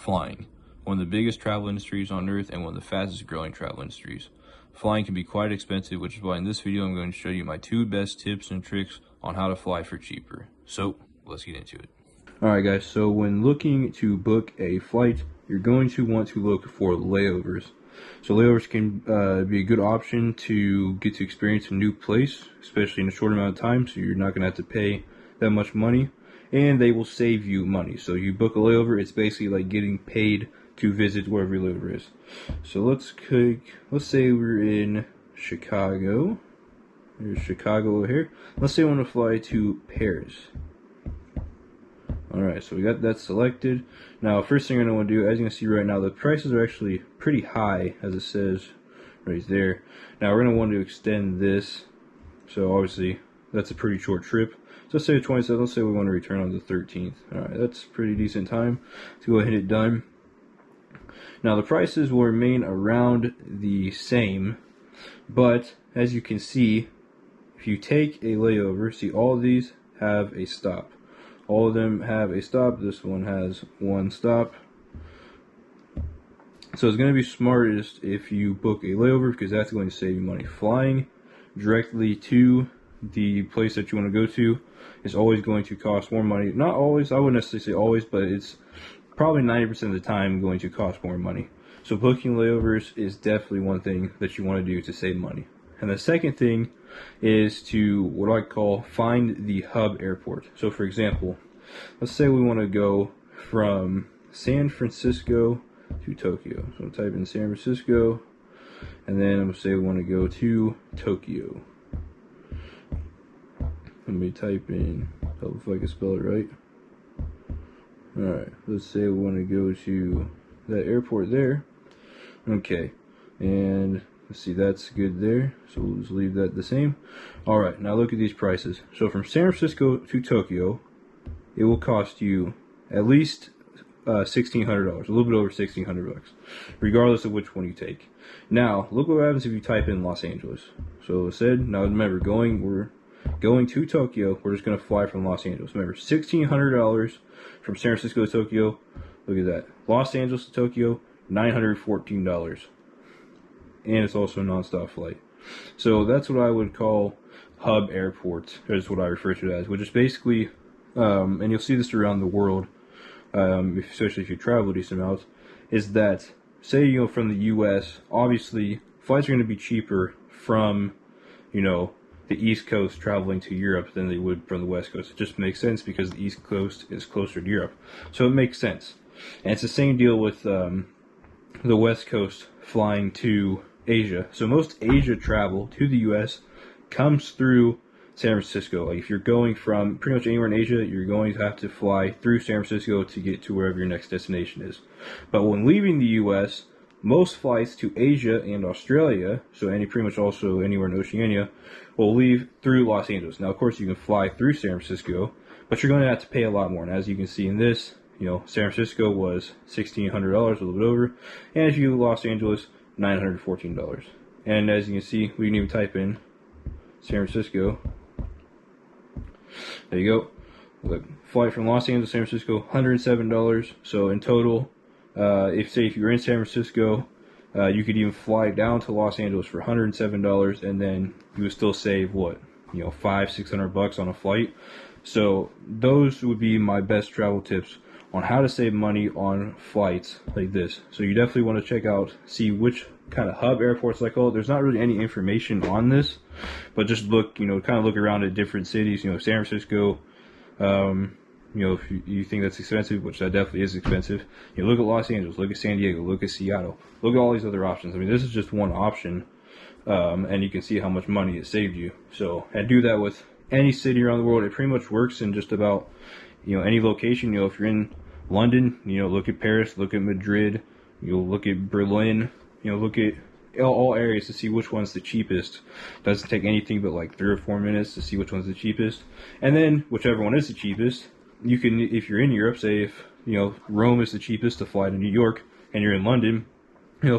Flying, one of the biggest travel industries on Earth and one of the fastest growing travel industries. Flying can be quite expensive, which is why in this video I'm going to show you my 2 best tips and tricks on how to fly for cheaper. So, let's get into it. Alright guys, so when looking to book a flight, you're going to want to look for layovers. So layovers can be a good option to get to experience a new place, especially in a short amount of time, so you're not going to have to pay that much money, and they will save you money. So you book a layover, it's basically like getting paid to visit wherever your layover is. So let's say we're in Chicago. There's Chicago over here. Let's say I want to fly to Paris. Alright, so we got that selected. Now, first thing I want to do, as you can see right now, the prices are actually pretty high, as it says right there. Now, we're going to want to extend this. So, obviously, that's a pretty short trip. So, let's say the 27th. Let's say we want to return on the 13th. Alright, that's a pretty decent time to go ahead and hit done. Now, the prices will remain around the same, but as you can see, if you take a layover, see all of these have a stop. All of them have a stop. This one has one stop. So it's going to be smartest if you book a layover, because that's going to save you money. Flying directly to the place that you want to go to is always going to cost more money. Not always, I wouldn't necessarily say always, but it's probably 90% of the time going to cost more money. So booking layovers is definitely one thing that you want to do to save money. And the second thing is to, what I call, find the hub airport. So for example, let's say we want to go from San Francisco to Tokyo. So I'll type in San Francisco, and then I'm going to say we want to go to Tokyo. Let me type in, hope if I can spell it right. Alright, let's say we want to go to that airport there. Okay, and let's see, that's good there, so we'll just leave that the same. Alright, now look at these prices. So from San Francisco to Tokyo, it will cost you at least $1,600, a little bit over $1,600, regardless of which one you take. Now, look what happens if you type in Los Angeles. So it said, now remember, we're going to Tokyo, we're just going to fly from Los Angeles. Remember, $1,600 from San Francisco to Tokyo, look at that. Los Angeles to Tokyo, $914. And it's also a non-stop flight. So that's what I would call hub airports, is what I refer to it as, which is basically, and you'll see this around the world, especially if you travel a decent amount, is that, say, from the US, obviously, flights are going to be cheaper from, the East Coast traveling to Europe than they would from the West Coast. It just makes sense because the East Coast is closer to Europe. So it makes sense. And it's the same deal with the West Coast flying to Asia. So most Asia travel to the US comes through San Francisco. Like if you're going from pretty much anywhere in Asia, you're going to have to fly through San Francisco to get to wherever your next destination is. But when leaving the US, most flights to Asia and Australia, so pretty much also anywhere in Oceania, will leave through Los Angeles. Now, of course, you can fly through San Francisco, but you're going to have to pay a lot more. And as you can see in this, San Francisco was $1,600, a little bit over, and as you Los Angeles, $914. And as you can see, we can even type in San Francisco. There you go. Look, flight from Los Angeles to San Francisco, $107. So in total, if you're in San Francisco, you could even fly down to Los Angeles for $107, and then you would still save what, $500-600 on a flight. So those would be my best travel tips on how to save money on flights like this. So you definitely want to check out, see which kind of hub airports like all. There's not really any information on this, but just look, kind of look around at different cities. San Francisco, if you think that's expensive, which that definitely is expensive. Look at Los Angeles, look at San Diego, look at Seattle, look at all these other options. I mean, this is just one option, and you can see how much money it saved you. So, and do that with any city around the world. It pretty much works in just about, any location. If you're in London, look at Paris, look at Madrid, look at Berlin, look at all areas to see which one's the cheapest. Doesn't take anything but like 3 or 4 minutes to see which one's the cheapest. And then, whichever one is the cheapest, you can, if you're in Europe, say if, Rome is the cheapest to fly to New York, and you're in London,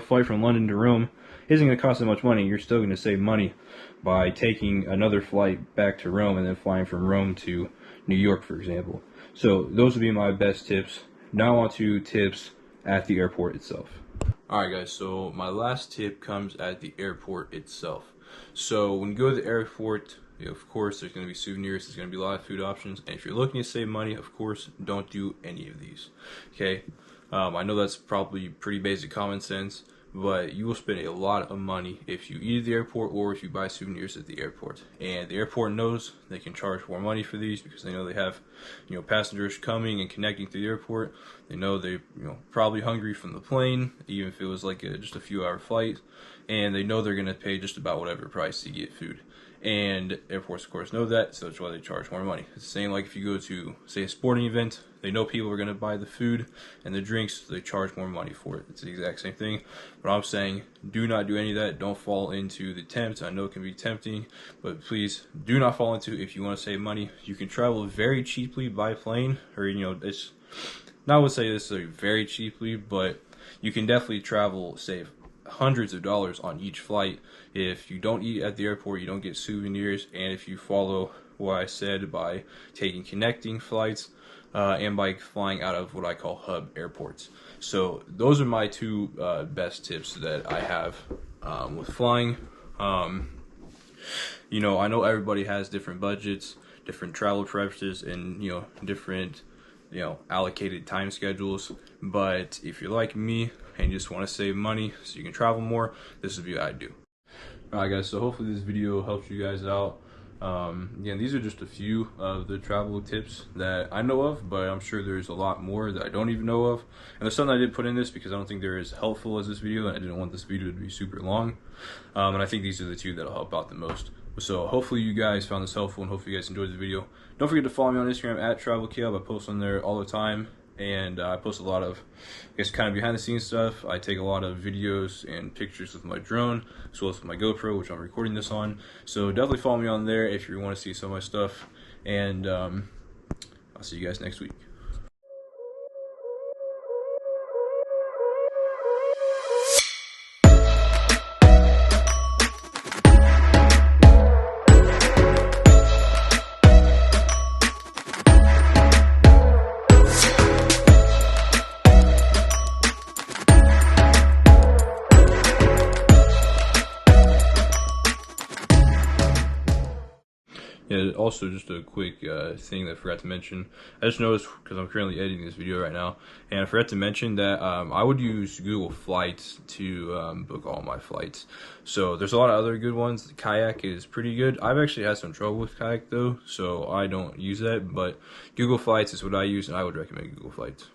flight from London to Rome isn't going to cost that much money. You're still going to save money by taking another flight back to Rome and then flying from Rome to New York, for example. So those would be my best tips. Now on to tips at the airport itself. Alright guys, so my last tip comes at the airport itself. So when you go to the airport, of course there's going to be souvenirs, there's going to be a lot of food options, and if you're looking to save money, of course, don't do any of these. Okay, I know that's probably pretty basic common sense, but you will spend a lot of money if you eat at the airport or if you buy souvenirs at the airport. And the airport knows they can charge more money for these because they know they have, passengers coming and connecting to the airport. They know they're, probably hungry from the plane, even if it was like just a few hour flight, and they know they're going to pay just about whatever price to get food. And airports, of course, know that, so that's why they charge more money. It's the same like if you go to, say, a sporting event, they know people are going to buy the food and the drinks, so they charge more money for it. It's the exact same thing. But I'm saying, do not do any of that. Don't fall into the tempt. I know it can be tempting, but please do not fall into it. If you want to save money, you can travel very cheaply by plane, or, it's not would say this is very cheaply, but you can definitely travel, save hundreds of dollars on each flight if you don't eat at the airport, you don't get souvenirs, and if you follow what I said by taking connecting flights and by flying out of what I call hub airports. So those are my two best tips that I have with flying. I know everybody has different budgets, different travel preferences, and different allocated time schedules, but if you're like me and you just want to save money so you can travel more, this is what I do. Alright guys, so hopefully this video helps you guys out. Again, these are just a few of the travel tips that I know of, but I'm sure there's a lot more that I don't even know of. And there's some I did put in this because I don't think they're as helpful as this video, and I didn't want this video to be super long. And I think these are the two that'll help out the most. So hopefully you guys found this helpful, and hopefully you guys enjoyed the video. Don't forget to follow me on Instagram at TravelCaleb. I post on there all the time, and I post a lot of, kind of behind the scenes stuff. I take a lot of videos and pictures with my drone, as well as with my GoPro, which I'm recording this on. So definitely follow me on there if you want to see some of my stuff, and I'll see you guys next week. Yeah, also just a quick thing that I forgot to mention. I just noticed, because I'm currently editing this video right now, and I forgot to mention that I would use Google Flights to book all my flights. So there's a lot of other good ones. Kayak is pretty good. I've actually had some trouble with Kayak though, so I don't use that, but Google Flights is what I use, and I would recommend Google Flights.